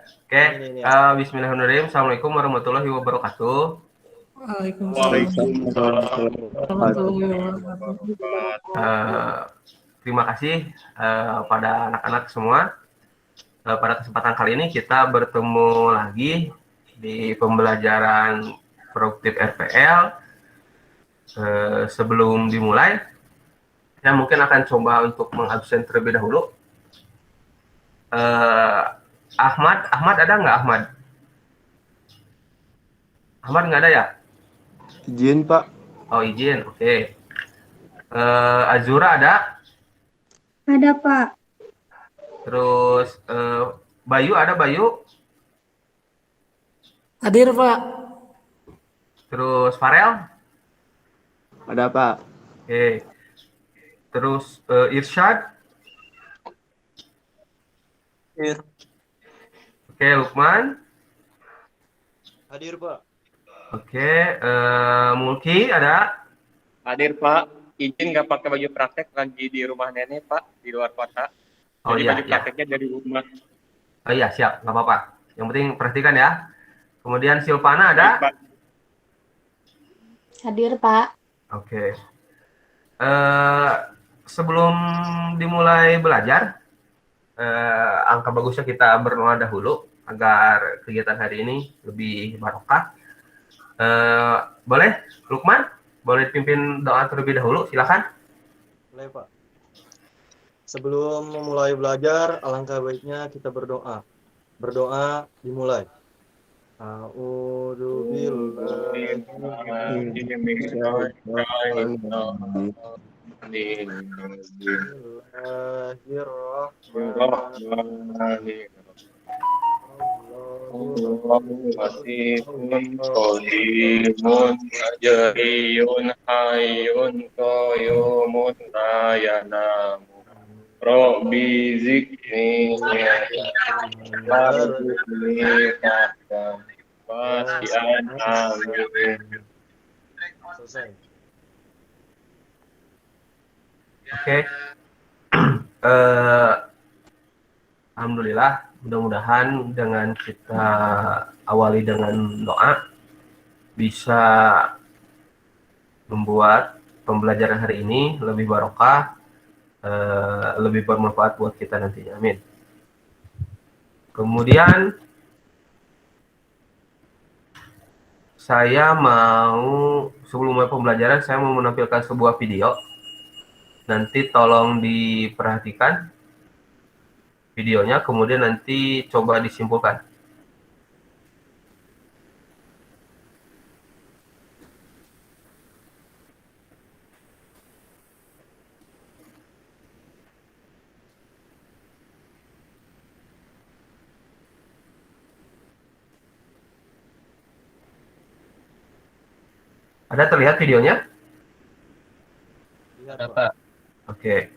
Oke, Ini. Bismillahirrahmanirrahim. Assalamualaikum warahmatullahi wabarakatuh. Waalaikumsalam Waalaikumsalam warahmatullahi wabarakatuh. Eh, Terima kasih pada anak-anak semua. Pada kesempatan kali ini kita bertemu lagi di pembelajaran produktif RPL. Sebelum dimulai, saya mungkin akan coba untuk mengabsen terlebih dahulu. Ahmad ada nggak Ahmad? Ahmad nggak ada ya? Izin Pak. Oh izin, oke. Azura ada? Ada, Pak. Terus Bayu ada Bayu? Hadir, Pak. Terus Farel? Ada Pak. Oke. Terus Irsyad? Hadir. Oke, Lukman? Hadir Pak. Oke, Mulki ada? Hadir Pak, izin nggak pakai baju praktek lagi di rumah nenek Pak, di luar kota. Oh Jadi iya, baju iya. prakteknya dari rumah. Oh iya, siap, nggak apa-apa. Yang penting perhatikan ya. Kemudian Silvana ada? Baik, Pak. Hadir, Pak. Oke. Sebelum dimulai belajar, angka bagusnya kita berdoa dahulu agar kegiatan hari ini lebih barokah. Boleh, Lukman? Boleh pimpin doa terlebih dahulu, silakan. Boleh Pak. Sebelum memulai belajar, alangkah baiknya kita berdoa. Berdoa dimulai. Wasifun qadimun ajariyun hayyun qayyumun la yanamu Rabbi zikni warzuqni fahdan wasi'an amin. Selesai. Oke. Alhamdulillah, mudah-mudahan dengan kita awali dengan doa bisa membuat pembelajaran hari ini lebih barokah, lebih bermanfaat buat kita nantinya. Amin. Kemudian saya mau, sebelum mulai pembelajaran, saya mau menampilkan sebuah video. Nanti tolong diperhatikan videonya, kemudian nanti coba disimpulkan. Ada terlihat videonya? Lihat Pak. Oke.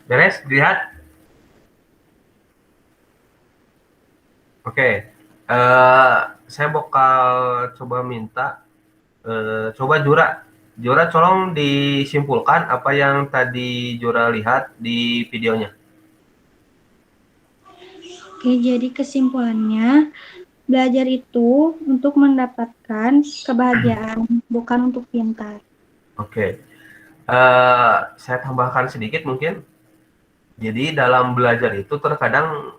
Beres, dilihat. Oke, saya bakal coba minta, coba Jura tolong disimpulkan apa yang tadi Jura lihat di videonya. Oke, jadi kesimpulannya, belajar itu untuk mendapatkan kebahagiaan, bukan untuk pintar. Oke, saya tambahkan sedikit mungkin. Jadi dalam belajar itu terkadang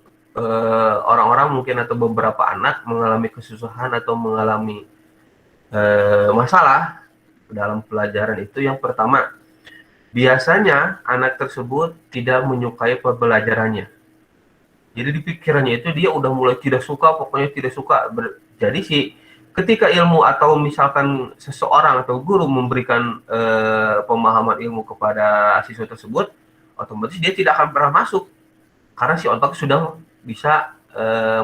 orang-orang mungkin atau beberapa anak mengalami kesusahan atau mengalami masalah dalam pelajaran itu. Yang pertama, biasanya anak tersebut tidak menyukai pembelajarannya. Jadi di pikirannya itu dia udah mulai tidak suka, pokoknya tidak suka. Jadi sih ketika ilmu atau misalkan seseorang atau guru memberikan pemahaman ilmu kepada siswa tersebut, otomatis dia tidak akan pernah masuk karena si otak sudah bisa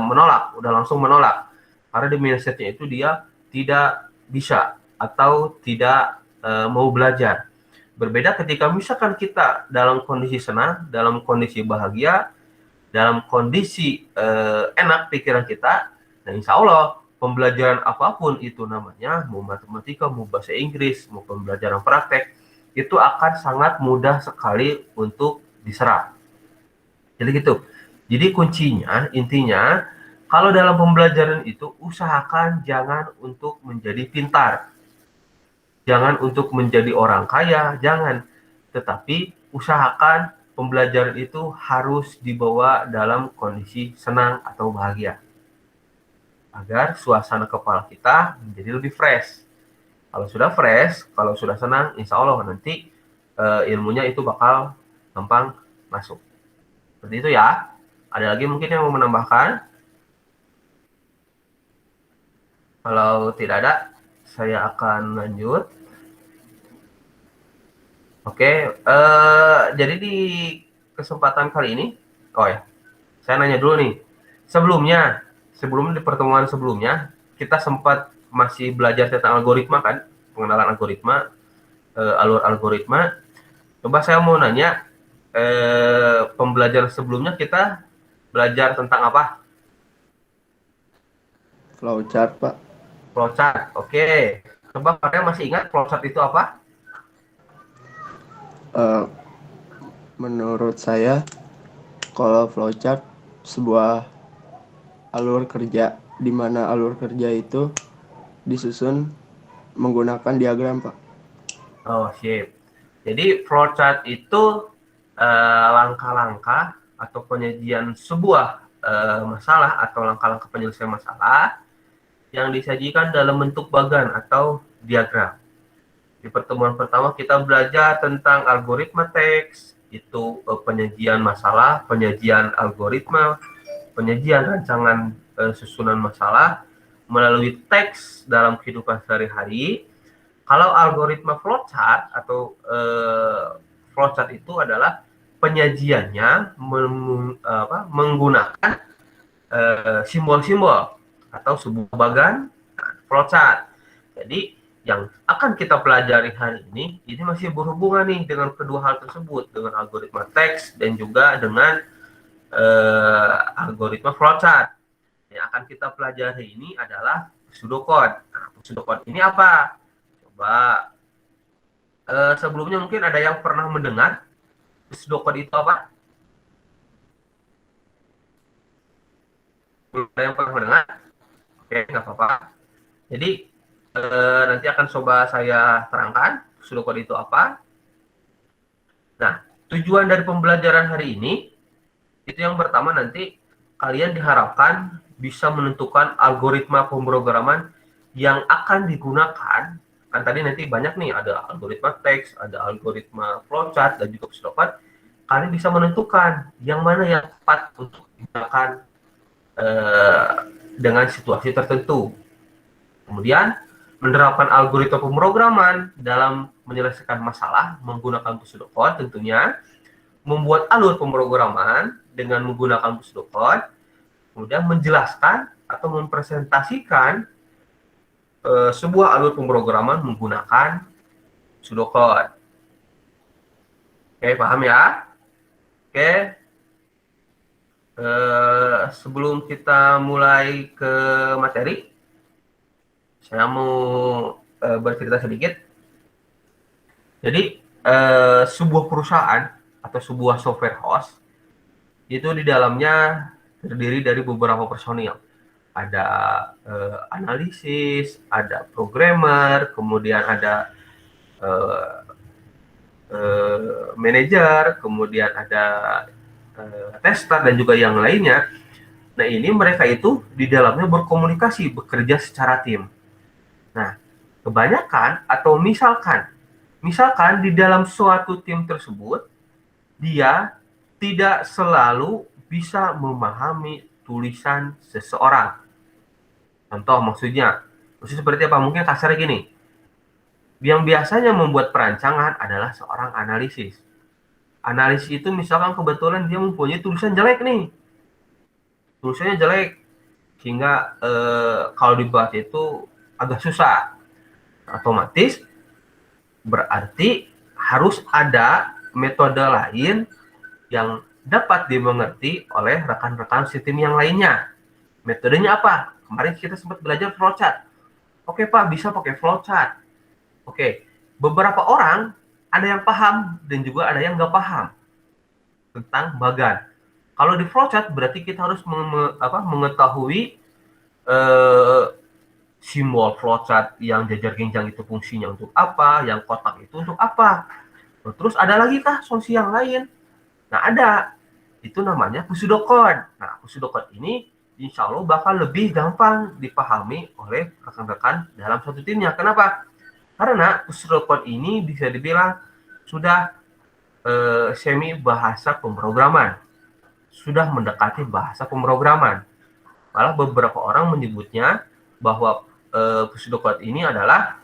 menolak, udah langsung menolak. Karena di mindsetnya itu dia tidak bisa atau tidak mau belajar. Berbeda ketika misalkan kita dalam kondisi senang, dalam kondisi bahagia, dalam kondisi enak pikiran kita, nah insya Allah pembelajaran apapun itu namanya, mau matematika, mau bahasa Inggris, mau pembelajaran praktek, itu akan sangat mudah sekali untuk diserap. Jadi gitu. Jadi kuncinya, intinya, kalau dalam pembelajaran itu usahakan jangan untuk menjadi pintar, jangan untuk menjadi orang kaya, jangan. Tetapi usahakan pembelajaran itu harus dibawa dalam kondisi senang atau bahagia. Agar suasana kepala kita menjadi lebih fresh. Kalau sudah fresh, kalau sudah senang, insya Allah nanti ilmunya itu bakal gampang masuk. Seperti itu ya. Ada lagi mungkin yang mau menambahkan? Kalau tidak ada, saya akan lanjut. Oke, jadi di kesempatan kali ini, oh ya, saya nanya dulu nih. Sebelum di pertemuan sebelumnya, kita sempat masih belajar tentang algoritma kan, pengenalan algoritma, alur algoritma. Coba saya mau nanya, pembelajaran sebelumnya kita belajar tentang apa? Flowchart, Pak. Flowchart, oke. Coba kalian masih ingat flowchart itu apa? Menurut saya, kalau flowchart sebuah alur kerja, di mana alur kerja itu disusun menggunakan diagram, Pak. Oh, sip. Jadi flowchart itu langkah-langkah atau penyajian sebuah masalah atau langkah-langkah penyelesaian masalah yang disajikan dalam bentuk bagan atau diagram. Di pertemuan pertama kita belajar tentang algoritma teks, itu penyajian masalah, penyajian algoritma, penyajian rancangan susunan masalah melalui teks dalam kehidupan sehari-hari. Kalau algoritma flowchart atau flowchart itu adalah penyajiannya menggunakan simbol-simbol atau sebuah bagan flowchart. Jadi yang akan kita pelajari hari ini masih berhubungan nih dengan kedua hal tersebut, dengan algoritma teks dan juga dengan algoritma flowchart. Yang akan kita pelajari ini adalah pseudocode. Nah, pseudocode ini apa? Coba sebelumnya mungkin ada yang pernah mendengar pseudocode itu apa? Belum ada yang pernah mendengar? Oke, nggak apa-apa. Jadi nanti akan coba saya terangkan pseudocode itu apa. Nah, tujuan dari pembelajaran hari ini itu yang pertama, nanti kalian diharapkan bisa menentukan algoritma pemrograman yang akan digunakan. Kan tadi nanti banyak nih, ada algoritma teks, ada algoritma flowchart, dan juga pseudocode. Kalian bisa menentukan yang mana yang tepat untuk digunakan dengan situasi tertentu. Kemudian menerapkan algoritma pemrograman dalam menyelesaikan masalah menggunakan pseudocode, tentunya membuat alur pemrograman dengan menggunakan pseudocode, kemudian menjelaskan atau mempresentasikan sebuah alur pemrograman menggunakan pseudocode. Oke, paham ya? Oke, sebelum kita mulai ke materi, saya mau bercerita sedikit. Jadi, sebuah perusahaan atau sebuah software house itu di dalamnya terdiri dari beberapa personil. Ada analisis, ada programmer, kemudian ada manajer, kemudian ada tester dan juga yang lainnya. Nah, ini mereka itu di dalamnya berkomunikasi, bekerja secara tim. Nah, kebanyakan atau misalkan di dalam suatu tim tersebut dia tidak selalu bisa memahami tulisan seseorang. Contoh maksudnya seperti apa? Mungkin kasarnya gini. Yang biasanya membuat perancangan adalah seorang analisis. Analisis itu misalkan kebetulan dia mempunyai tulisan jelek nih. Tulisannya jelek. Sehingga kalau dibaca itu agak susah. Otomatis berarti harus ada metode lain yang dapat dimengerti oleh rekan-rekan sistem yang lainnya. Metodenya apa? Kemarin kita sempat belajar flowchart. Oke Pak, bisa pakai flowchart. Oke, beberapa orang ada yang paham dan juga ada yang nggak paham tentang bagan. Kalau di flowchart berarti kita harus mengetahui simbol flowchart yang jajar genjang itu fungsinya untuk apa, yang kotak itu untuk apa. Terus ada lagi kah solusi yang lain? Nah ada, itu namanya pseudocode. Nah pseudocode ini insya Allah bakal lebih gampang dipahami oleh rekan-rekan dalam satu timnya. Kenapa? Karena pseudocode ini bisa dibilang sudah semi bahasa pemrograman. Sudah mendekati bahasa pemrograman. Malah beberapa orang menyebutnya bahwa pseudocode ini adalah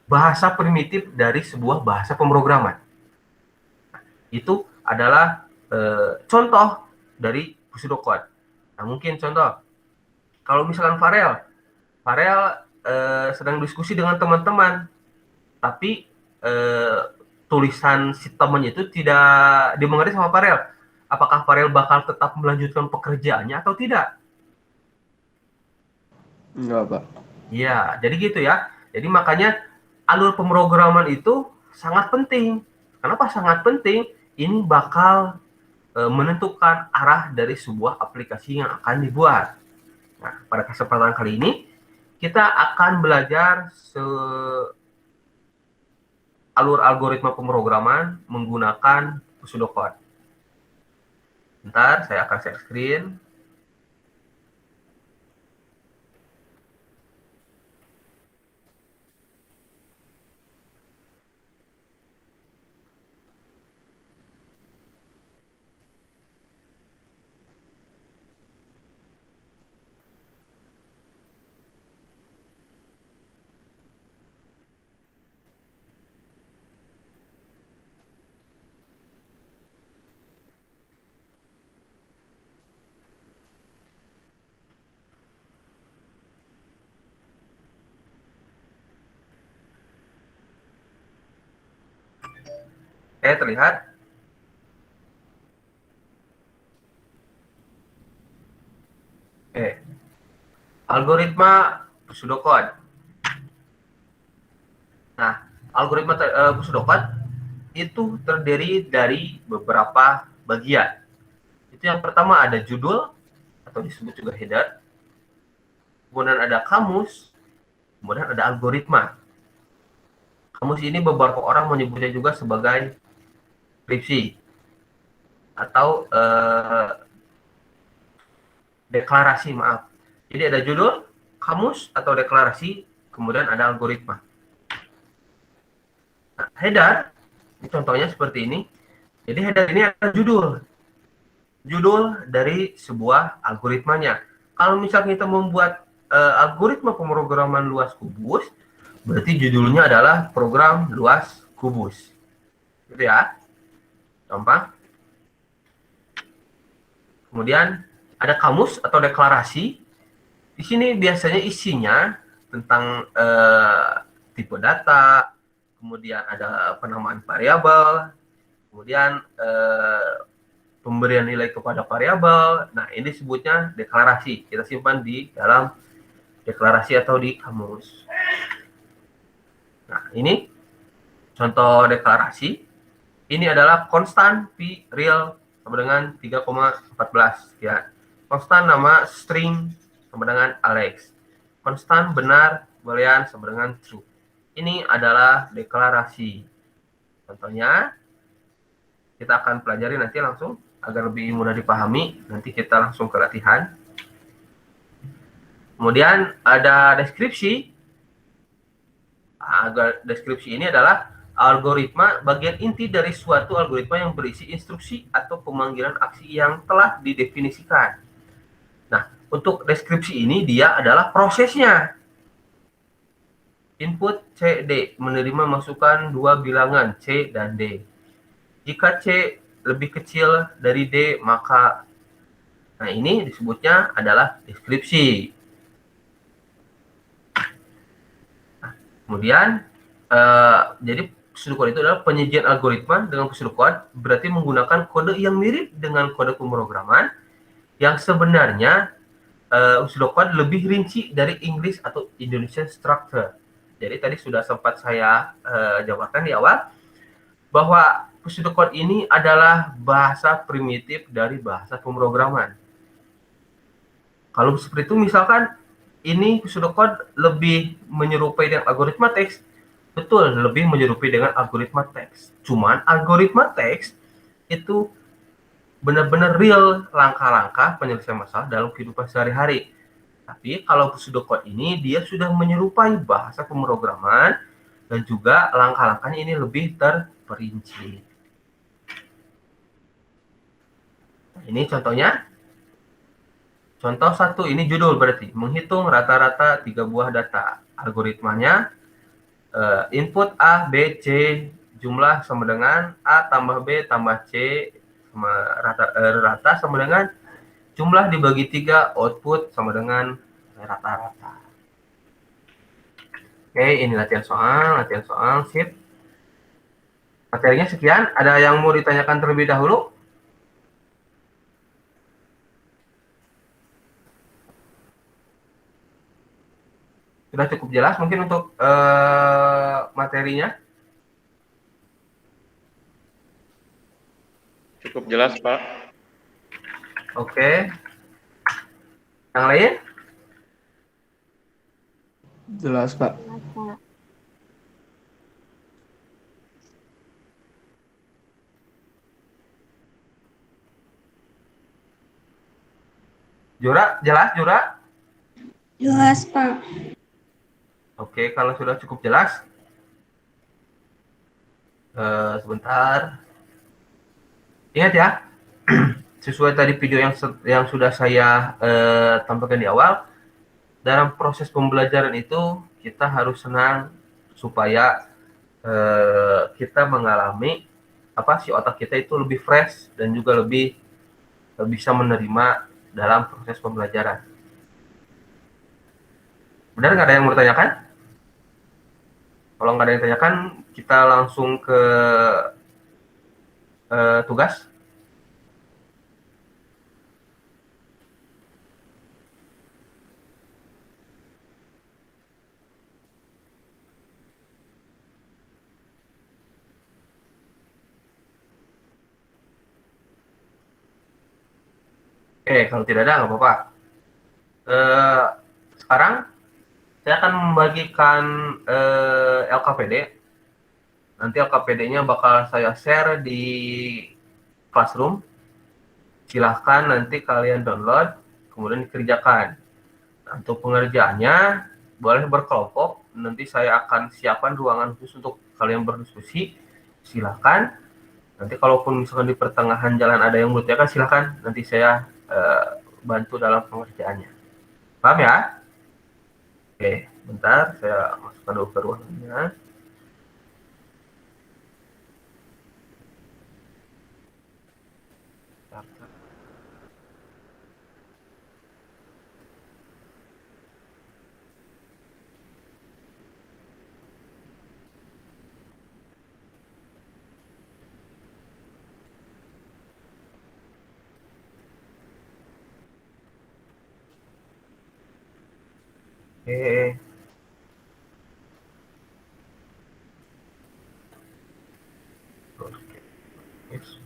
bahasa primitif dari sebuah bahasa pemrograman. Itu adalah contoh dari pseudocode. Nah, mungkin contoh, kalau misalkan Farel sedang diskusi dengan teman-teman, tapi tulisan si temannya itu tidak dimengerti sama Farel. Apakah Farel bakal tetap melanjutkan pekerjaannya atau tidak? Enggak, Pak. Ya, jadi gitu ya. Jadi makanya alur pemrograman itu sangat penting. Kenapa sangat penting? Ini bakal menentukan arah dari sebuah aplikasi yang akan dibuat. Nah, pada kesempatan kali ini kita akan belajar alur algoritma pemrograman menggunakan pseudocode. Bentar, saya akan share screen. Terlihat? Algoritma pseudocode. Nah, algoritma pseudocode itu terdiri dari beberapa bagian. Itu yang pertama ada judul atau disebut juga header. Kemudian ada kamus, kemudian ada algoritma. Kamus ini beberapa orang menyebutnya juga sebagai deskripsi atau deklarasi, maaf. Jadi ada judul, kamus atau deklarasi, kemudian ada algoritma. Nah, header, ini contohnya seperti ini. Jadi header ini adalah judul dari sebuah algoritmanya. Kalau misalnya kita membuat algoritma pemrograman luas kubus, berarti judulnya adalah program luas kubus. Gitu ya. Gampang. Kemudian ada kamus atau deklarasi. Di sini biasanya isinya tentang tipe data, kemudian ada penamaan variabel, kemudian pemberian nilai kepada variabel. Nah, ini disebutnya deklarasi. Kita simpan di dalam deklarasi atau di kamus. Nah, ini contoh deklarasi. Ini adalah konstan P real sama dengan 3,14. Ya. Konstan nama string sama dengan Alex. Konstan benar boolean sama dengan true. Ini adalah deklarasi. Contohnya, kita akan pelajari nanti langsung agar lebih mudah dipahami. Nanti kita langsung ke latihan. Kemudian ada deskripsi. Deskripsi ini adalah algoritma, bagian inti dari suatu algoritma yang berisi instruksi atau pemanggilan aksi yang telah didefinisikan. Nah, untuk deskripsi ini dia adalah prosesnya. Input C, D, menerima masukan dua bilangan C dan D. Jika C lebih kecil dari D, maka nah ini disebutnya adalah deskripsi. Nah, kemudian jadi pseudocode itu adalah penyajian algoritma dengan pseudocode, berarti menggunakan kode yang mirip dengan kode pemrograman yang sebenarnya pseudocode lebih rinci dari English atau Indonesian structure. Jadi tadi sudah sempat saya jabarkan di awal bahwa pseudocode ini adalah bahasa primitif dari bahasa pemrograman. Kalau seperti itu misalkan ini pseudocode lebih menyerupai dengan algoritma teks, betul lebih menyerupai dengan algoritma teks. Cuman algoritma teks itu benar-benar real langkah-langkah penyelesaian masalah dalam kehidupan sehari-hari. Tapi kalau pseudocode ini dia sudah menyerupai bahasa pemrograman dan juga langkah-langkahnya ini lebih terperinci. Nah, ini contohnya. Contoh 1 ini judul berarti menghitung rata-rata 3 buah data. Algoritmanya input A, B, C jumlah sama dengan A tambah B tambah C sama rata sama dengan jumlah dibagi 3, output sama dengan rata-rata. Oke, ini latihan soal, sip. Materinya sekian, ada yang mau ditanyakan terlebih dahulu? Sudah cukup jelas mungkin untuk materinya? Cukup jelas, Pak. Oke. Yang lain? Jelas, Pak. Jura, jelas Jura? Jelas, Pak. Oke, kalau sudah cukup jelas, sebentar. Ingat ya, sesuai tadi video yang sudah saya tampilkan di awal, dalam proses pembelajaran itu kita harus senang supaya kita mengalami si otak kita itu lebih fresh dan juga lebih bisa menerima dalam proses pembelajaran. Benar nggak ada yang mau ditanyakan? Kalau nggak ada yang ditanyakan, kita langsung ke tugas. Oke, kalau tidak ada nggak apa-apa. Sekarang saya akan membagikan LKPD. Nanti LKPD-nya bakal saya share di Classroom. Silahkan nanti kalian download, kemudian dikerjakan. Nah, untuk pengerjaannya boleh berkelompok. Nanti saya akan siapkan ruangan khusus untuk kalian berdiskusi. Silahkan. Nanti kalaupun misalkan di pertengahan jalan ada yang bertanya, silahkan. Nanti saya bantu dalam pengerjaannya. Paham ya? Oke, bentar. Saya masukkan dulu ke ruangannya. Oke. Oke. Yes.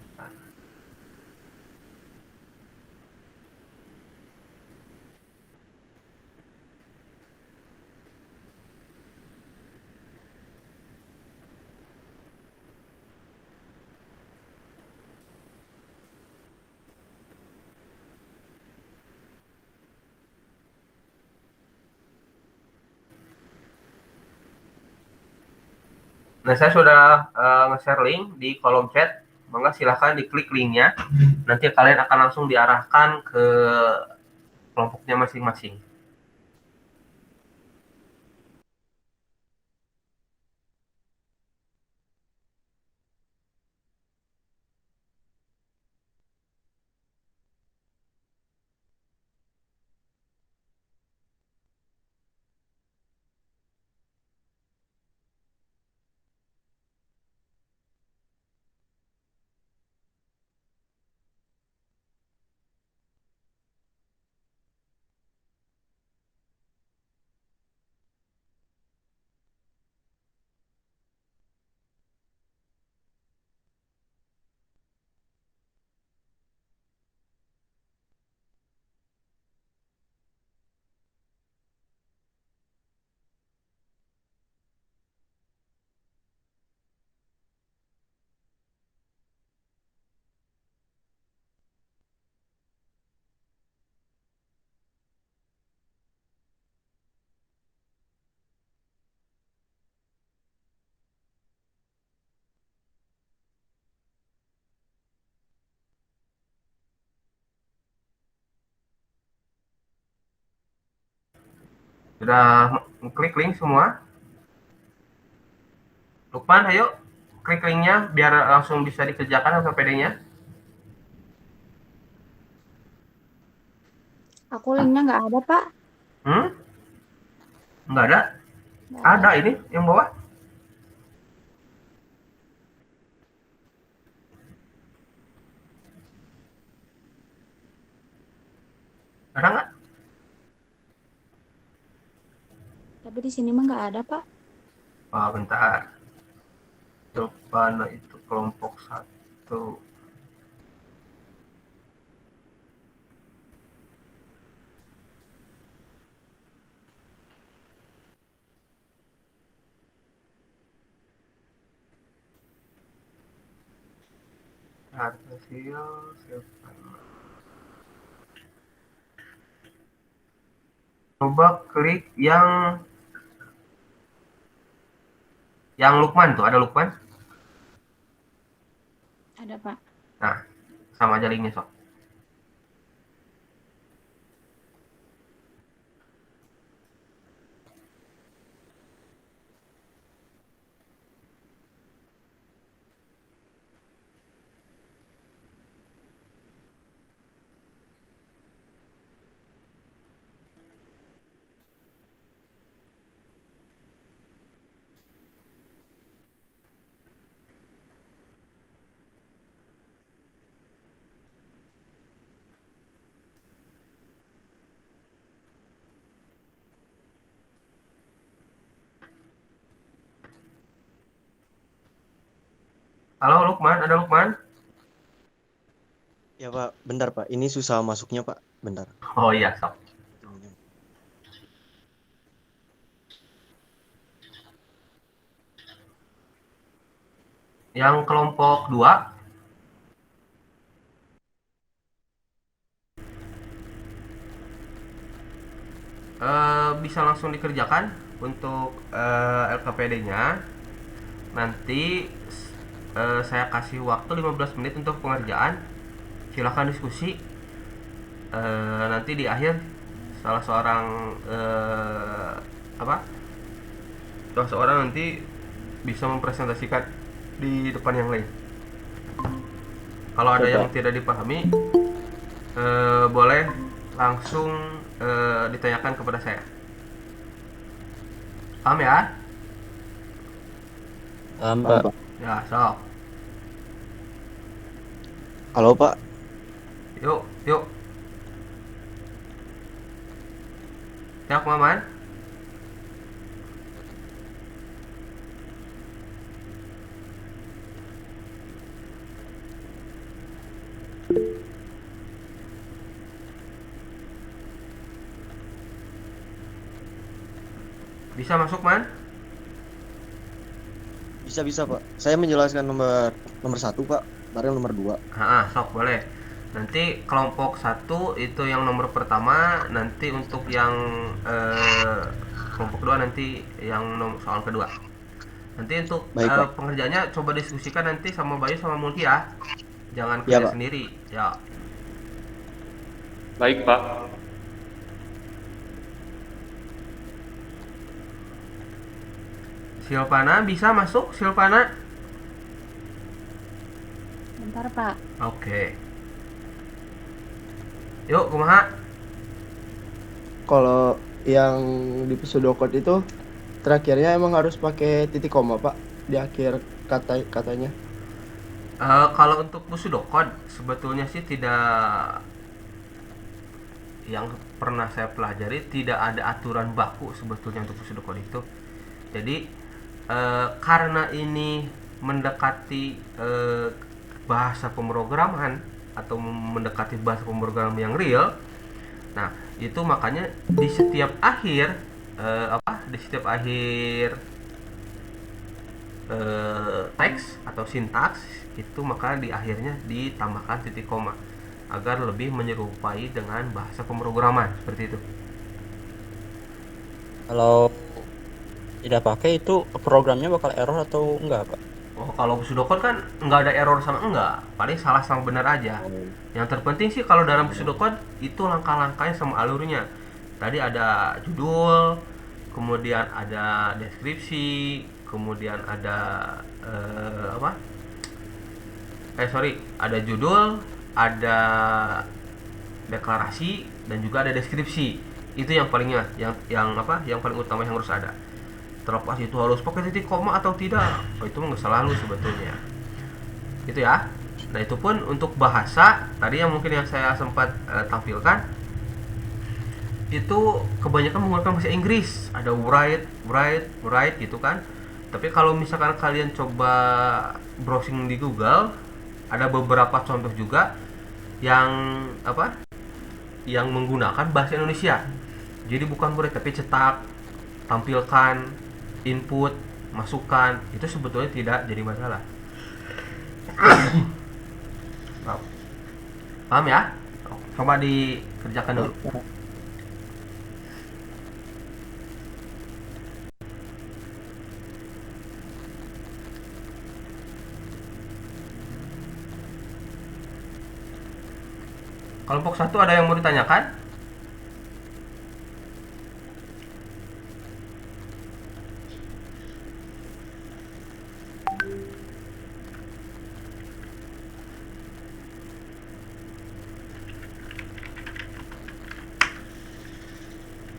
Nah, saya sudah nge-share link di kolom chat. Maka silahkan diklik linknya. Nanti kalian akan langsung diarahkan ke kelompoknya masing-masing. Sudah klik link semua? Lukman, ayo klik linknya biar langsung bisa dikerjakan LKPD-nya. Aku linknya nggak ada, Pak. Nggak ada? Nggak Ada ini yang bawah. Ada nggak? Tapi di sini mah nggak ada, Pak. Oh, bentar. Depan itu kelompok 1. Hasil coba klik yang Lukman tuh, ada Lukman. Ada, Pak. Nah, sama aja linknya sok. Halo Lukman, ada Lukman? Ya Pak, bentar Pak. Ini susah masuknya Pak. Bentar. Oh iya, sok. Yang kelompok 2, bisa langsung dikerjakan untuk LKPD-nya. Nanti saya kasih waktu 15 menit untuk pengerjaan. Silahkan diskusi. Nanti di akhir salah seorang salah seorang nanti bisa mempresentasikan di depan yang lain. Kalau ada yang tidak dipahami, boleh langsung ditanyakan kepada saya. Paham ya? Pak. Ya, sok. Halo Pak. Yuk. Siap, Maman? Bisa masuk, Man? Bisa Pak. Saya menjelaskan nomor 1 Pak, bareng nomor 2. Sok boleh. Nanti kelompok 1 itu yang nomor pertama, nanti untuk yang kelompok 2 nanti yang soal kedua. Nanti untuk Baik, Pak. pengerjaannya coba diskusikan nanti sama Bayu sama Mulki ya. Jangan Iya, kerja Pak. sendiri. Ya. Baik, Pak. Silvana bisa masuk, Silvana? Bentar, Pak. Oke. Yuk, kumaha? Kalau yang di pseudocode itu terakhirnya emang harus pakai titik koma Pak di akhir katanya. Kalau untuk pseudocode sebetulnya sih tidak, yang pernah saya pelajari tidak ada aturan baku sebetulnya untuk pseudocode itu. Jadi karena ini mendekati bahasa pemrograman atau mendekati bahasa pemrograman yang real, nah itu makanya di setiap akhir teks atau sintaks itu maka di akhirnya ditambahkan titik koma agar lebih menyerupai dengan bahasa pemrograman seperti itu. Kalau tidak pakai itu programnya bakal error atau enggak, Pak? Oh, kalau pseudocode kan nggak ada error sama enggak, paling salah sama benar aja. Yang terpenting sih kalau dalam pseudocode itu langkah-langkahnya sama alurnya. Tadi ada judul, kemudian ada deskripsi, kemudian ada ada judul, ada deklarasi, dan juga ada deskripsi. Itu yang palingnya, yang paling utama yang harus ada. Terlepas itu harus pakai titik koma atau tidak, itu nggak selalu sebetulnya. Itu ya. Nah itu pun untuk bahasa tadi yang mungkin yang saya sempat tampilkan itu kebanyakan menggunakan bahasa Inggris. Ada write gitu kan. Tapi kalau misalkan kalian coba browsing di Google, ada beberapa contoh juga yang yang menggunakan bahasa Indonesia. Jadi bukan write tapi cetak, tampilkan, input, masukan, itu sebetulnya tidak jadi masalah. Paham ya? Coba dikerjakan dulu. Kelompok 1 ada yang mau ditanyakan?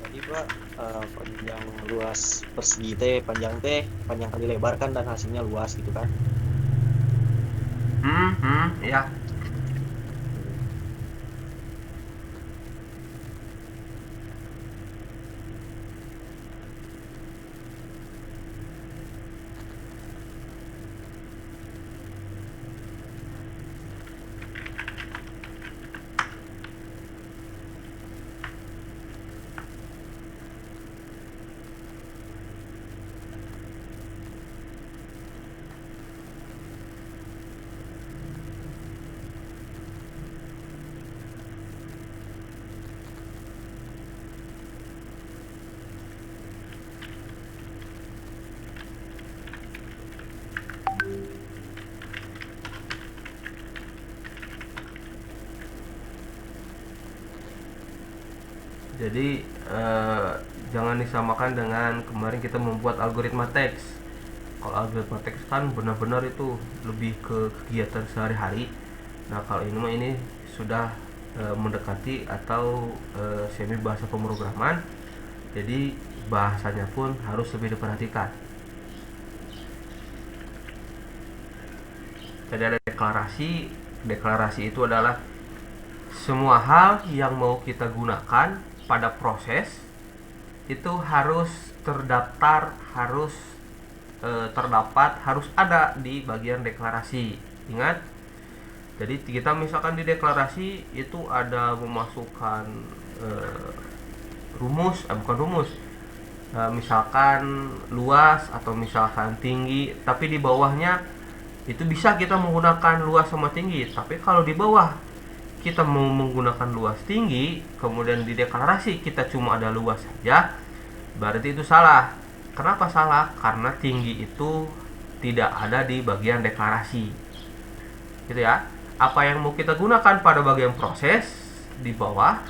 Tadi Pak, panjang luas persegi panjang kali lebar kan dan hasilnya luas gitu kan. Ya. Jadi jangan disamakan dengan kemarin kita membuat algoritma teks. Kalau algoritma teks kan benar-benar itu lebih ke kegiatan sehari-hari. Nah kalau ini sudah mendekati atau semi bahasa pemrograman. Jadi bahasanya pun harus lebih diperhatikan. Tadi ada deklarasi. Deklarasi itu adalah semua hal yang mau kita gunakan pada proses itu harus terdaftar, harus terdapat, harus ada di bagian deklarasi. Ingat, jadi kita misalkan di deklarasi itu ada memasukkan bukan rumus, misalkan luas atau misalkan tinggi, tapi di bawahnya itu bisa kita menggunakan luas sama tinggi. Tapi kalau di bawah kita mau menggunakan luas tinggi, kemudian di deklarasi kita cuma ada luas saja, berarti itu salah. Kenapa salah? Karena tinggi itu tidak ada di bagian deklarasi, gitu ya. Apa yang mau kita gunakan pada bagian proses di bawah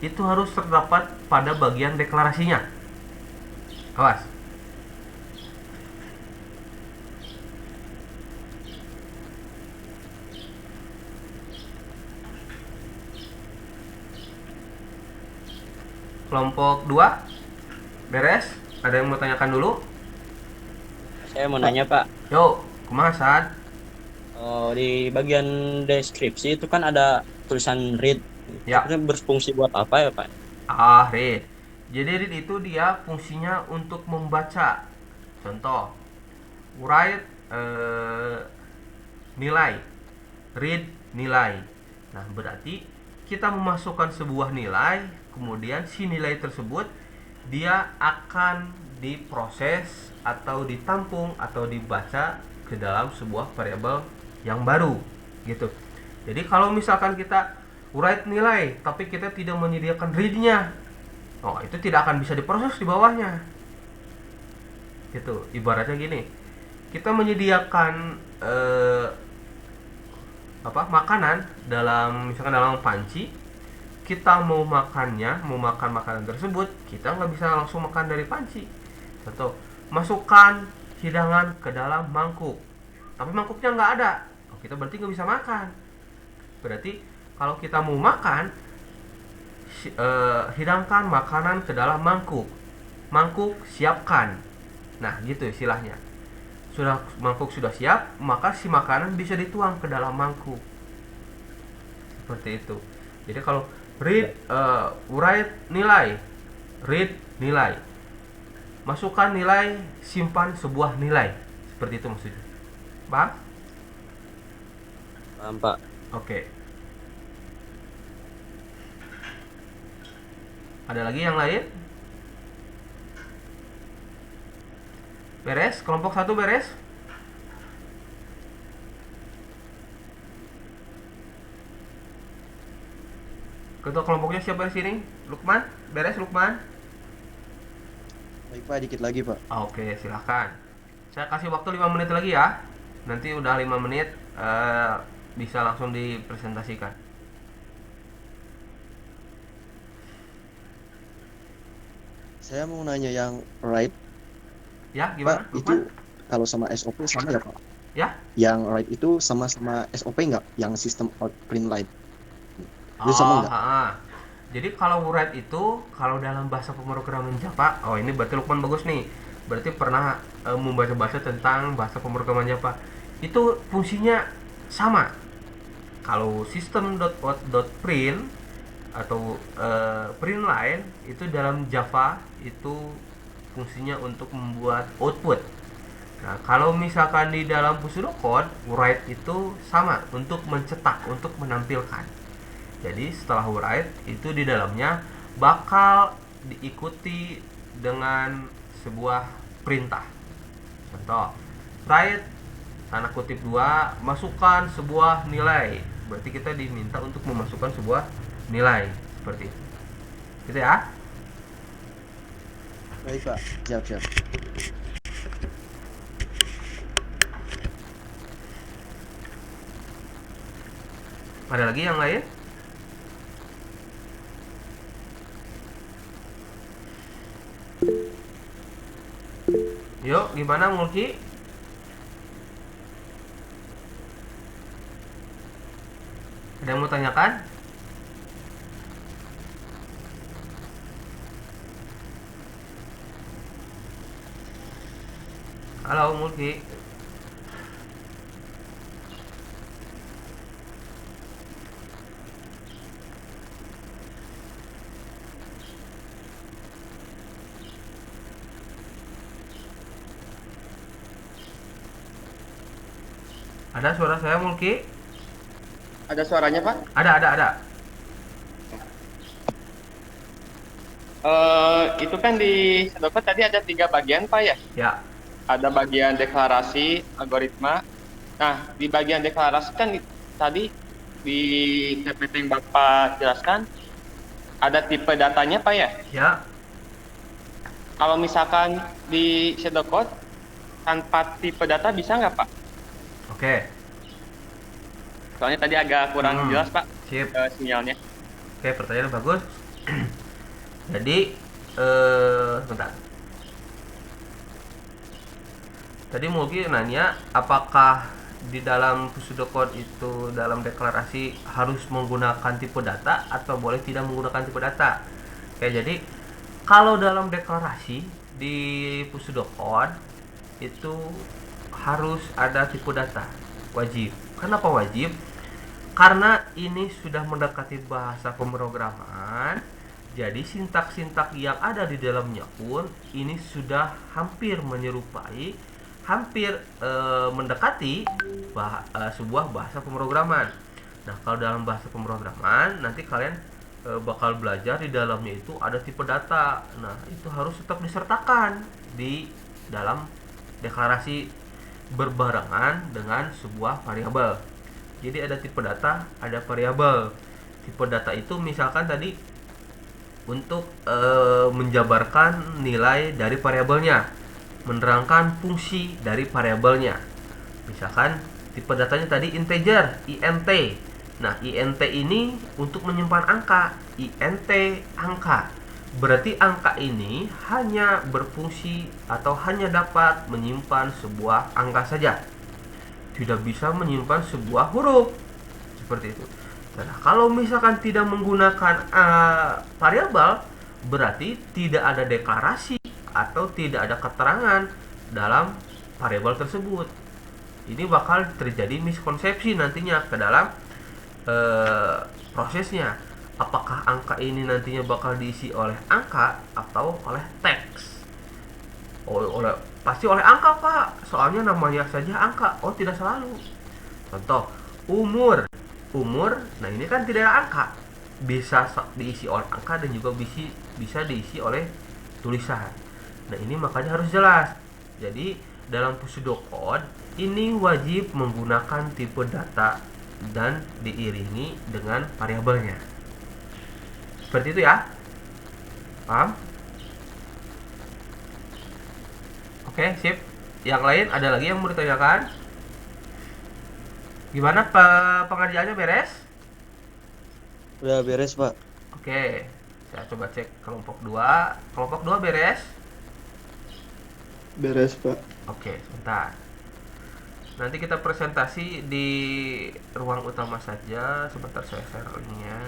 itu harus terdapat pada bagian deklarasinya. Awas. Kelompok 2 beres? Ada yang mau tanyakan dulu? Saya mau nanya Pak, Yuk, kumaha Sad? di bagian deskripsi itu kan ada tulisan read. Ya. Itu berfungsi buat apa ya Pak? Read. Jadi read itu dia fungsinya untuk membaca. Contoh, write nilai, read nilai. Nah, berarti kita memasukkan sebuah nilai, kemudian si nilai tersebut dia akan diproses atau ditampung atau dibaca ke dalam sebuah variabel yang baru, gitu. Jadi kalau misalkan kita write nilai tapi kita tidak menyediakan read-nya, itu tidak akan bisa diproses di bawahnya, gitu. Ibaratnya gini, kita menyediakan makanan dalam, misalkan dalam panci, kita mau makan makanan tersebut, kita nggak bisa langsung makan dari panci. Contoh, masukkan hidangan ke dalam mangkuk, tapi mangkuknya nggak ada, kita berarti nggak bisa makan. Berarti kalau kita mau makan, hidangkan makanan ke dalam mangkuk, siapkan. Nah, gitu istilahnya. Mangkuk sudah siap, maka si makanan bisa dituang ke dalam mangkuk. Seperti itu. Jadi kalau read, write nilai, read nilai, masukkan nilai, simpan sebuah nilai. Seperti itu maksudnya. Paham? Paham Pak. Oke. Ada lagi yang lain? Beres? Kelompok 1 beres? Ketua kelompoknya siapa di sini? Lukman? Beres Lukman? Baik Pak, dikit lagi Pak. Oke, silahkan. Saya kasih waktu 5 menit lagi ya. Nanti udah 5 menit bisa langsung dipresentasikan. Saya mau nanya yang write, Ya, gimana? Pak, itu kalau sama SOP sama ya Pak? Ya? Yang write itu sama-sama SOP nggak? Yang sistem out print line? Itu sama nggak? Jadi kalau write itu kalau dalam bahasa pemrograman Java, ini berarti Lukman bagus nih. Berarti pernah membaca-baca tentang bahasa pemrograman Java. Itu fungsinya sama. Kalau system.out.print atau print line itu dalam Java itu fungsinya untuk membuat output. Nah, kalau misalkan di dalam pseudocode, write itu sama untuk mencetak, untuk menampilkan. Jadi setelah write itu di dalamnya bakal diikuti dengan sebuah perintah. Contoh, write tanda kutip 2, masukkan sebuah nilai. Berarti kita diminta untuk memasukkan sebuah nilai seperti itu. Gitu ya. Baik Pak, siap. Ada lagi yang lain? Yuk, gimana Mulki? Ada yang mau tanyakan? Halo Mulki. Ada suara saya Mulki? Ada suaranya Pak? Ada. Itu kan di Sedokot tadi ada 3 bagian Pak ya. Ya, Ada bagian deklarasi, algoritma. Nah, di bagian deklarasi kan tadi di PPT yang Bapak jelaskan ada tipe datanya Pak ya. ya. Kalau misalkan di Sedokot tanpa tipe data bisa nggak Pak? Oke, Soalnya tadi agak kurang jelas Pak sip. sinyalnya. Oke, pertanyaan bagus. Jadi, bentar. Tadi Mugi nanya, apakah di dalam pseudocode itu dalam deklarasi harus menggunakan tipe data atau boleh tidak menggunakan tipe data? Oke, jadi kalau dalam deklarasi di pseudocode itu harus ada tipe data, wajib. Kenapa wajib? Karena ini sudah mendekati bahasa pemrograman, jadi sintak-sintak yang ada di dalamnya pun ini sudah hampir menyerupai, hampir mendekati sebuah bahasa pemrograman. Nah, kalau dalam bahasa pemrograman nanti kalian bakal belajar di dalamnya itu ada tipe data. Nah, itu harus tetap disertakan di dalam deklarasi berbarengan dengan sebuah variabel. Jadi ada tipe data, ada variabel. Tipe data itu misalkan tadi untuk menjabarkan nilai dari variabelnya, menerangkan fungsi dari variabelnya. Misalkan tipe datanya tadi integer, int. Nah, int ini untuk menyimpan angka, int angka. Berarti angka ini hanya berfungsi atau hanya dapat menyimpan sebuah angka saja, tidak bisa menyimpan sebuah huruf, seperti itu. Nah, kalau misalkan tidak menggunakan variabel, berarti tidak ada deklarasi atau tidak ada keterangan dalam variabel tersebut. Ini bakal terjadi miskonsepsi nantinya ke dalam prosesnya. Apakah angka ini nantinya bakal diisi oleh angka atau oleh teks? Pasti oleh angka, Pak. Soalnya namanya saja angka. Oh, tidak selalu. Contoh, umur. Nah ini kan tidak ada angka. Bisa diisi oleh angka dan juga bisa diisi oleh tulisan. Nah, ini makanya harus jelas. Jadi, dalam pseudocode ini wajib menggunakan tipe data dan diiringi dengan variabelnya. Seperti itu ya. Paham? Oke, sip. Yang lain ada lagi yang mau ditanyakan? Gimana pengerjaannya, beres? Udah beres, Pak. Oke, saya coba cek kelompok 2. Kelompok 2 beres? Beres, Pak. Oke, sebentar. Nanti kita presentasi di ruang utama saja. Sebentar saya share linknya.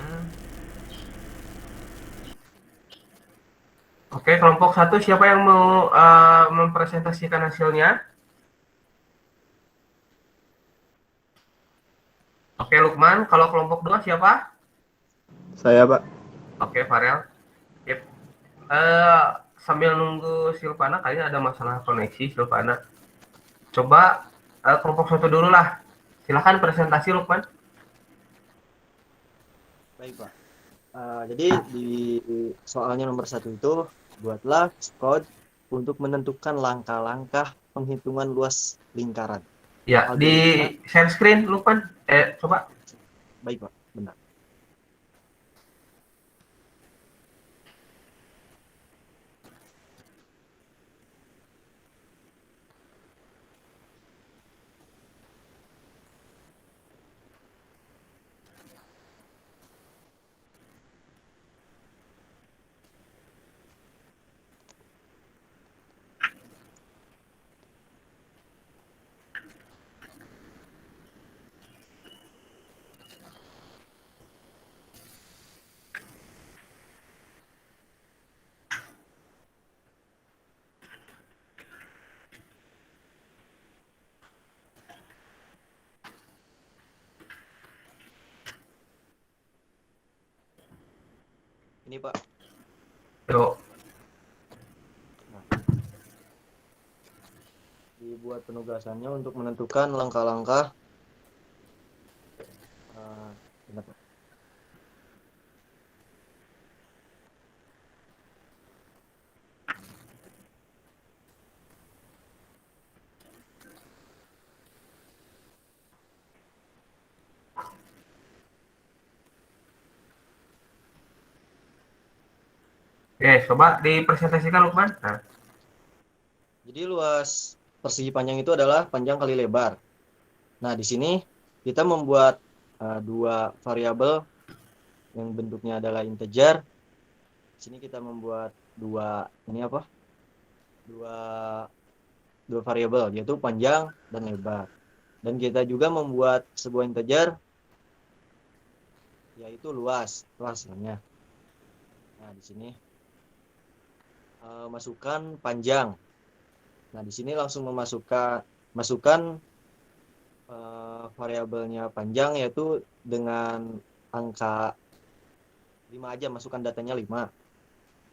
Oke, kelompok 1 siapa yang mau mempresentasikan hasilnya? Oke, Lukman. Kalau kelompok 2 siapa? Saya, Pak. Oke, Farel. Yep. Sambil nunggu Silvana, kayaknya ada masalah koneksi Silvana. Coba kelompok 1 dulu lah. Silahkan presentasi, Lukman. Baik, Pak. Jadi di soalnya nomor 1 itu, buatlah code untuk menentukan langkah-langkah penghitungan luas lingkaran. Ya, di share screen, Lukman. Coba. Baik, Pak. Benar. Ini, Pak. Yuk. Dibuat penugasannya untuk menentukan langkah-langkah benar, Pak. Oke, coba dipresentasikan Lukman. Nah, Jadi luas persegi panjang itu adalah panjang kali lebar. Nah, di sini kita membuat dua variabel yang bentuknya adalah integer. Di sini kita membuat dua dua variabel, yaitu panjang dan lebar. Dan kita juga membuat sebuah integer, yaitu luas namanya. Nah, di sini masukkan panjang. Nah, di sini langsung masukkan variabelnya panjang, yaitu dengan angka 5 aja, masukkan datanya 5.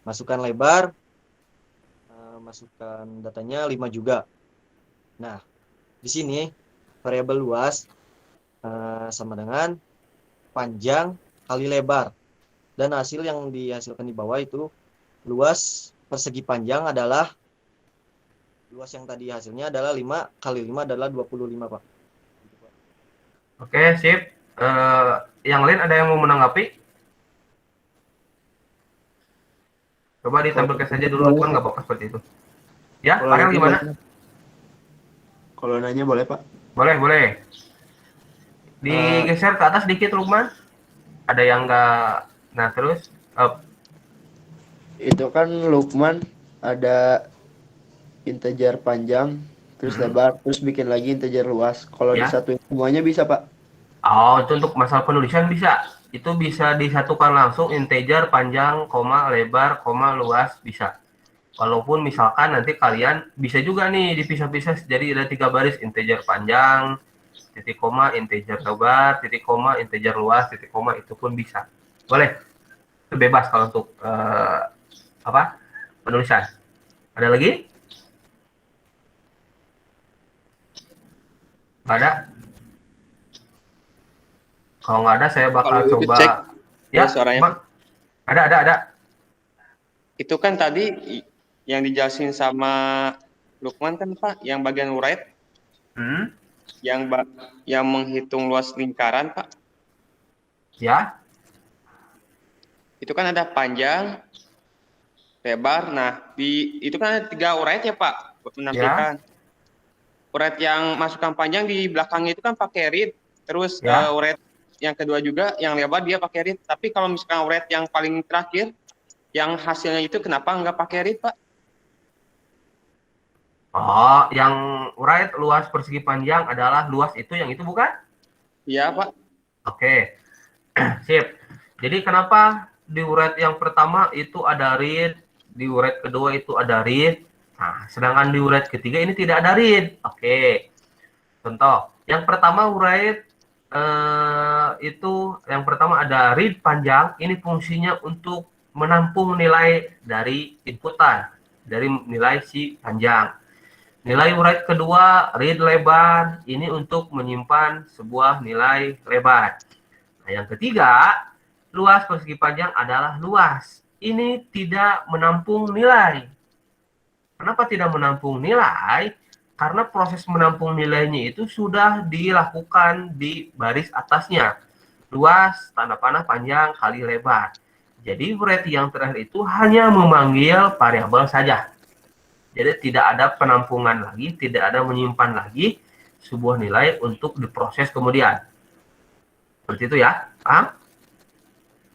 Masukkan lebar, masukkan datanya 5 juga. Nah, di sini variabel luas sama dengan panjang kali lebar. Dan hasil yang dihasilkan di bawah itu luas persegi panjang adalah luas yang tadi hasilnya adalah 5 kali 5 adalah 25, Pak. oke, sip. Yang lain ada yang mau menanggapi? Coba ditampilkan saja dulu Lukman, nggak apa-apa seperti itu. Ya, Kalau Farel nanya gimana? boleh- Kalau nanya boleh Pak? Boleh. Digeser ke atas dikit Lukman. Ada yang nggak. Nah, terus up. Itu kan Lukman ada integer panjang, terus lebar, terus bikin lagi integer luas. Kalau Ya. disatuin semuanya bisa Pak? Oh, itu untuk masalah penulisan bisa. Itu bisa disatukan langsung integer panjang, koma lebar, koma luas bisa. Walaupun misalkan nanti kalian bisa juga nih dipisah-pisah jadi ada 3 baris integer panjang, titik koma integer lebar, titik koma integer luas, titik koma itu pun bisa. Boleh. Itu bebas kalau untuk penulisan. Ada lagi? Nggak ada? Kalau nggak ada, saya bakal Kalau itu coba. cek Ya, suaranya. Bang. Ada. Itu kan tadi yang dijelasin sama Lukman kan Pak, yang bagian uraian, yang menghitung luas lingkaran Pak. Ya, Itu kan ada panjang, lebar. Nah, itu kan ada 3 uraian ya Pak, buat menampilkan. Uraian yang masukkan panjang di belakangnya itu kan pakai read. Terus Ya. uraian yang kedua juga yang lebar dia pakai read. Tapi kalau misalkan uraian yang paling terakhir, yang hasilnya itu kenapa nggak pakai read Pak? oh, yang uraian luas persegi panjang adalah luas itu yang itu bukan? Iya Pak. Oke, sip. Jadi kenapa di uraian yang pertama itu ada read, di uraian kedua itu ada read. Nah, sedangkan di uraian ketiga ini tidak ada read. Oke, contoh. Yang pertama uraian itu yang pertama ada read panjang. Ini fungsinya untuk menampung nilai dari inputan, dari nilai si panjang. Nilai uraian kedua read lebar, ini untuk menyimpan sebuah nilai lebar. Nah, yang ketiga, luas persegi panjang adalah luas. Ini tidak menampung nilai. Kenapa tidak menampung nilai? Karena proses menampung nilainya itu sudah dilakukan di baris atasnya. Luas, tanda panah panjang kali lebar. Jadi uraian yang terakhir itu hanya memanggil variabel saja. Jadi tidak ada penampungan lagi, tidak ada menyimpan lagi sebuah nilai untuk diproses kemudian. Seperti itu ya, paham?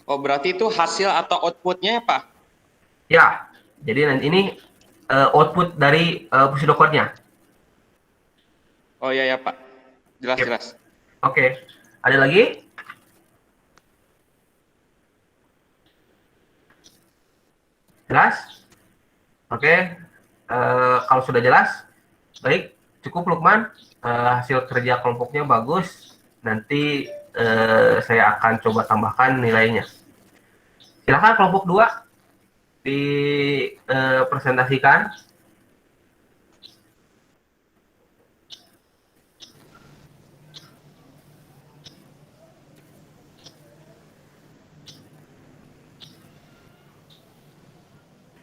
Oh, berarti itu hasil atau outputnya ya Pak? Ya, jadi nanti ini output dari pseudocode-nya. Oh iya ya Pak, jelas. Oke, ada lagi? Jelas? Oke, kalau sudah jelas, baik, cukup Lukman. Hasil kerja kelompoknya bagus. Nanti saya akan coba tambahkan nilainya. Silakan kelompok 2 dipresentasikan.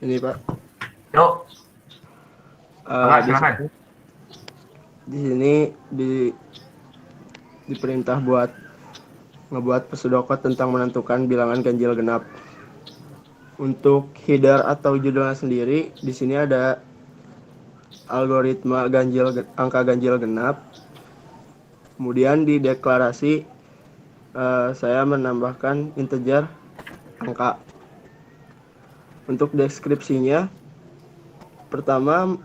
Ini Pak. Yuk, Di silakan. Di sini diperintah buat ngebuat pseudocode tentang menentukan bilangan ganjil genap. Untuk header atau judulnya sendiri, di sini ada algoritma angka ganjil genap. Kemudian di deklarasi saya menambahkan integer angka. Untuk deskripsinya, pertama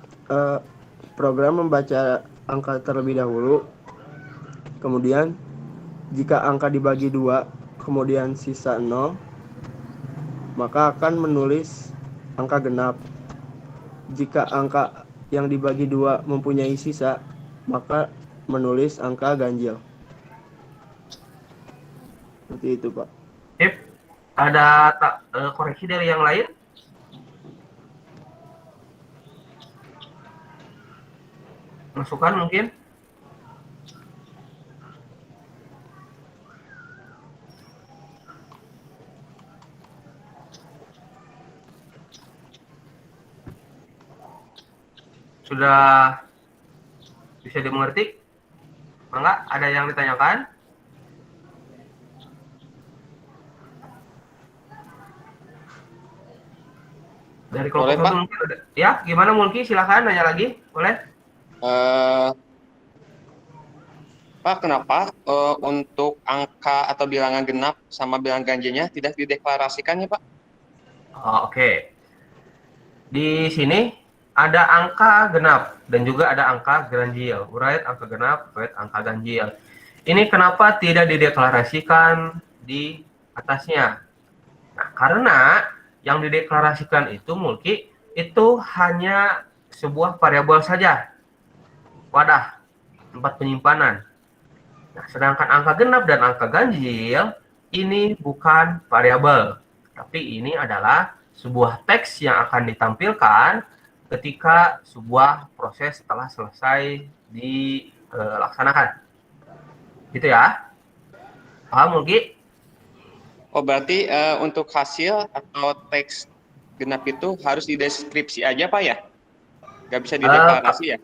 program membaca angka terlebih dahulu. Kemudian jika angka dibagi 2, kemudian sisa 0, maka akan menulis angka genap. Jika angka yang dibagi 2 mempunyai sisa, maka menulis angka ganjil. Seperti itu, Pak. Sip. Ada koreksi dari yang lain? Masukan mungkin? Sudah bisa dimengerti? Mangga, ada yang ditanyakan? Dari Boleh, kelompok Pak. satu mungkin ada. Ya, gimana Mulki? Silahkan nanya lagi, boleh? Pak, kenapa untuk angka atau bilangan genap sama bilangan ganjilnya tidak dideklarasikan ya, Pak? Oh, oke. Di sini ada angka genap dan juga ada angka ganjil. Uraian angka genap, uraian angka ganjil. Ini kenapa tidak dideklarasikan di atasnya? Nah, karena yang dideklarasikan itu Mulki itu hanya sebuah variabel saja. Wadah, tempat penyimpanan. Nah, sedangkan angka genap dan angka ganjil ini bukan variabel, tapi ini adalah sebuah teks yang akan ditampilkan ketika sebuah proses telah selesai dilaksanakan. Gitu ya. Paham Mulki? Oh, berarti untuk hasil atau teks genap itu harus dideskripsi aja, Pak ya? Nggak bisa dideklarasi ya?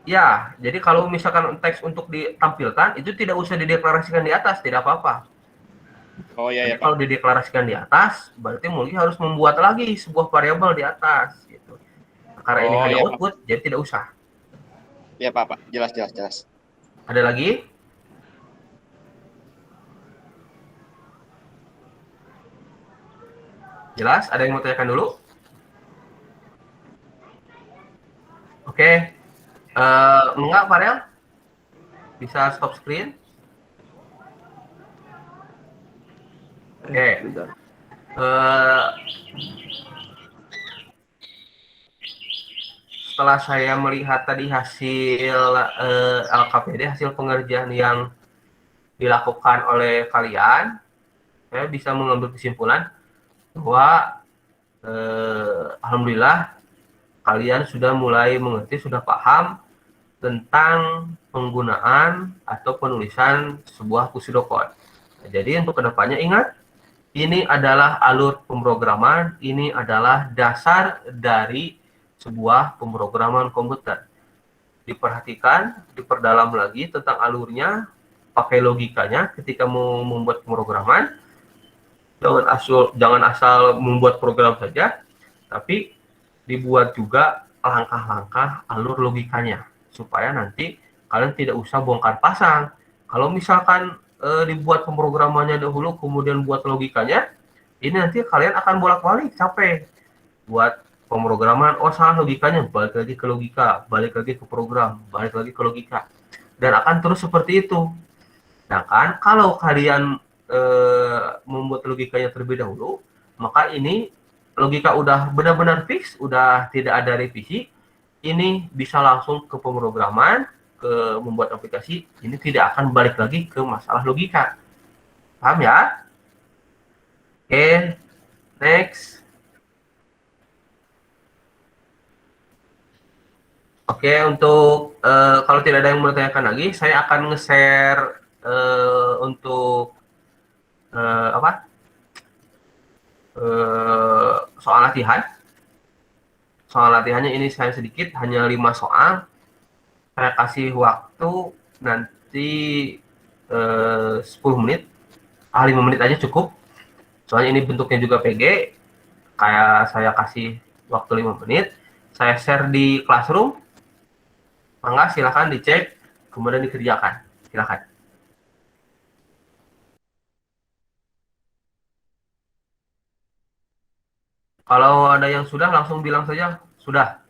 Ya, jadi kalau misalkan teks untuk ditampilkan, itu tidak usah dideklarasikan di atas, tidak apa-apa. Oh iya, Jadi ya, Pak. kalau dideklarasikan di atas, berarti Mulki harus membuat lagi sebuah variabel di atas. Gitu. Karena ini Oh, hanya iya, Pak. output, jadi tidak usah. Ya, Pak. Jelas. Ada lagi? Jelas? Ada yang mau tanyakan dulu? Oke. Enggak, Farel? Bisa stop screen? Oke. Bentar. Setelah saya melihat tadi hasil LKPD, hasil pengerjaan yang dilakukan oleh kalian, saya bisa mengambil kesimpulan bahwa alhamdulillah kalian sudah mulai mengerti, sudah paham tentang penggunaan atau penulisan sebuah pseudocode. Nah, jadi untuk kedepannya ingat, ini adalah alur pemrograman, ini adalah dasar dari sebuah pemrograman komputer. Diperhatikan, diperdalam lagi tentang alurnya, pakai logikanya ketika mau membuat pemrograman. Jangan asal membuat program saja, tapi dibuat juga langkah-langkah alur logikanya supaya nanti kalian tidak usah bongkar pasang. Kalau misalkan dibuat pemrogramannya dahulu kemudian buat logikanya, ini nanti kalian akan bolak-balik capek buat pemrograman. Oh, salah logikanya, balik lagi ke logika, balik lagi ke program, balik lagi ke logika, dan akan terus seperti itu. Sedangkan kalau kalian membuat logikanya terlebih dahulu, maka ini logika udah benar-benar fix, udah tidak ada revisi, ini bisa langsung ke pemrograman, ke membuat aplikasi, ini tidak akan balik lagi ke masalah logika. Paham ya? Oke, next. Oke, untuk kalau tidak ada yang mau ditanyakan lagi, saya akan nge-share untuk soal latihan. Soal latihannya ini saya sedikit, hanya 5 soal. Saya kasih waktu nanti 10 menit. 5 menit aja cukup. Soalnya ini bentuknya juga PG. Kayak saya kasih waktu 5 menit, saya share di Classroom, maka silakan dicek, kemudian dikerjakan. Silakan. Kalau ada yang sudah, langsung bilang saja, sudah.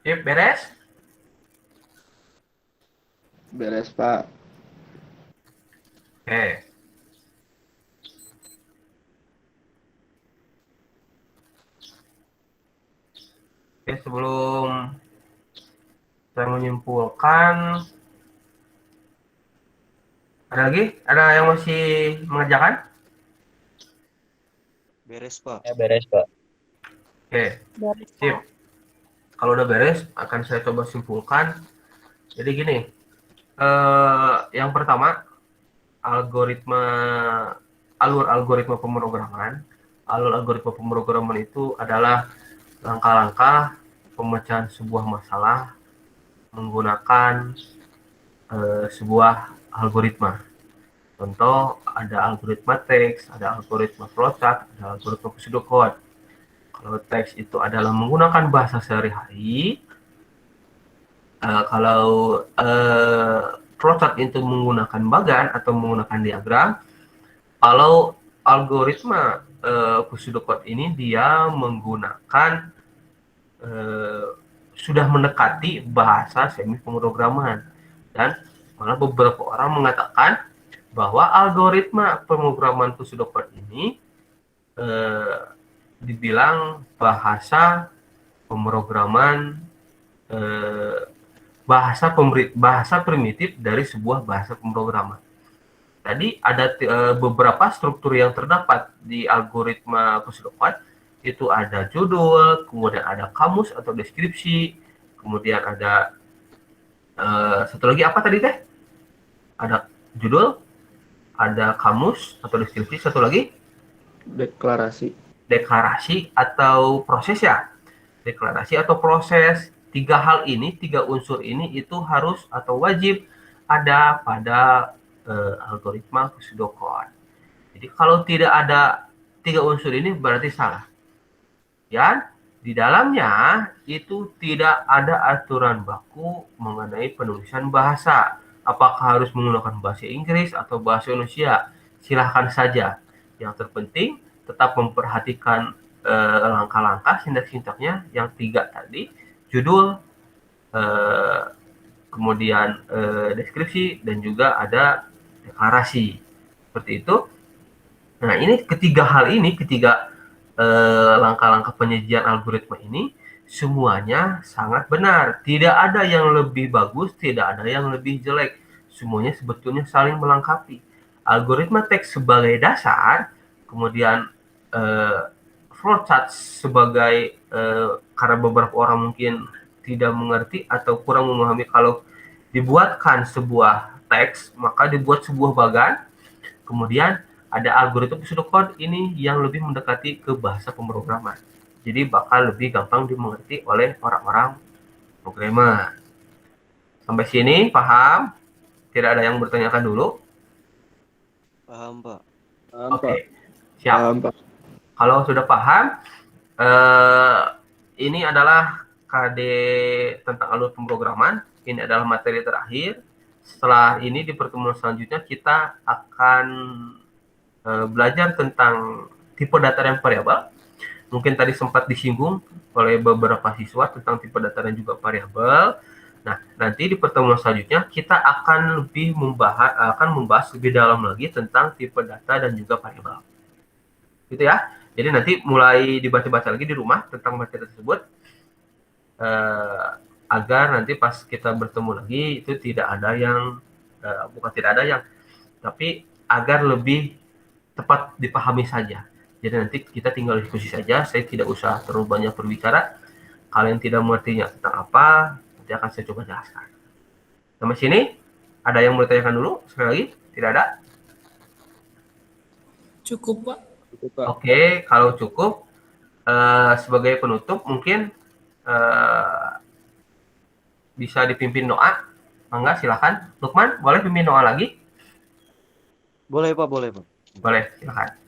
Yep, beres? Beres, Pak. Oke. Oke, sebelum saya menyimpulkan, ada lagi? Ada yang masih mengerjakan? Beres, Pak. Ya beres, Pak. Oke, Beres, sip. Pak. Kalau udah beres, akan saya coba simpulkan. Jadi gini, yang pertama, algoritma, alur algoritma pemrograman. Alur algoritma pemrograman itu adalah langkah-langkah pemecahan sebuah masalah menggunakan sebuah algoritma. Contoh, ada algoritma teks, ada algoritma flowchart, ada algoritma pseudocode. Kalau teks itu adalah menggunakan bahasa sehari-hari, kalau flowchart itu menggunakan bagan atau menggunakan diagram, kalau algoritma pseudocode ini dia menggunakan sudah mendekati bahasa semi pemrograman, dan malah beberapa orang mengatakan bahwa algoritma pemrograman pseudocode ini dibilang bahasa pemrograman bahasa primitif dari sebuah bahasa pemrograman. Tadi ada beberapa struktur yang terdapat di algoritma pseudocode, itu ada judul, kemudian ada kamus atau deskripsi, kemudian ada satu lagi apa tadi teh? Ada judul, ada kamus atau deskripsi, satu lagi Deklarasi. deklarasi atau proses ya. Deklarasi atau proses, tiga hal ini, tiga unsur ini itu harus atau wajib ada pada algoritma pseudocode. Jadi kalau tidak ada tiga unsur ini berarti salah. Ya, di dalamnya itu tidak ada aturan baku mengenai penulisan bahasa. Apakah harus menggunakan bahasa Inggris atau bahasa Indonesia? Silahkan saja. Yang terpenting tetap memperhatikan langkah-langkah sintak-sintaknya yang tiga tadi, judul, kemudian deskripsi, dan juga ada deklarasi. Seperti itu. Nah, ini ketiga hal ini, ketiga langkah-langkah penyajian algoritma ini semuanya sangat benar. Tidak ada yang lebih bagus, tidak ada yang lebih jelek. Semuanya sebetulnya saling melengkapi. Algoritma teks sebagai dasar, kemudian flowchart sebagai karena beberapa orang mungkin tidak mengerti atau kurang memahami kalau dibuatkan sebuah teks, maka dibuat sebuah bagan, kemudian ada algoritma pseudocode ini yang lebih mendekati ke bahasa pemrograman. Jadi bakal lebih gampang dimengerti oleh orang-orang programmer. Sampai sini paham? Tidak ada yang bertanyakan dulu? Paham, Pak. Oke, siap. Pak. Kalau sudah paham, ini adalah KD tentang alur pemrograman. Ini adalah materi terakhir. Setelah ini di pertemuan selanjutnya kita akan belajar tentang tipe data dan variabel. Mungkin tadi sempat disinggung oleh beberapa siswa tentang tipe data dan juga variabel. Nah, nanti di pertemuan selanjutnya kita akan membahas lebih dalam lagi tentang tipe data dan juga variabel. Gitu ya. Jadi nanti mulai dibaca-baca lagi di rumah tentang materi tersebut agar nanti pas kita bertemu lagi itu tidak ada yang bukan tidak ada yang, tapi agar lebih tepat dipahami saja. Jadi nanti kita tinggal diskusi saja, saya tidak usah terlalu banyak berbicara. Kalian tidak mengertinya tentang apa, nanti akan saya coba jelaskan. Sampai sini, ada yang mau ditanyakan dulu? Sekali lagi, tidak ada? Cukup, Pak. Oke, kalau cukup, sebagai penutup mungkin bisa dipimpin doa. Mangga, silakan. Lukman, boleh pimpin doa lagi? Boleh, Pak, boleh, Pak. Boleh, silakan.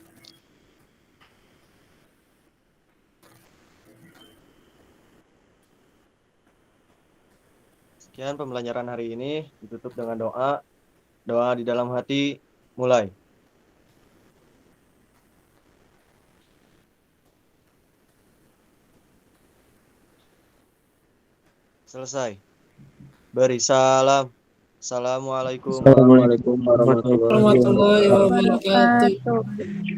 Sekian pembelajaran hari ini ditutup dengan doa. Doa di dalam hati, mulai. Selesai. Beri salam. Assalamualaikum. Assalamualaikum warahmatullahi Warahmatullahi wabarakatuh.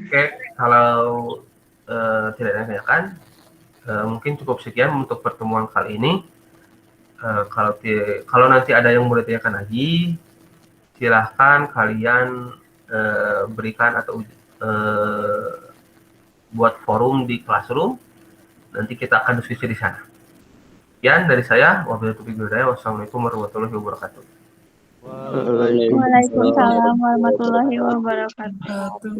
Oke, kalau tidak ada yang tanyakan, mungkin cukup sekian untuk pertemuan kali ini. Kalau nanti ada yang mau ditanyakan lagi, silahkan kalian berikan atau buat forum di Classroom. Nanti kita akan diskusi di sana. Sekian dari saya. Wassalamualaikum warahmatullahi wabarakatuh. Waalaikumsalam warahmatullahi wabarakatuh. Wabarakatuh.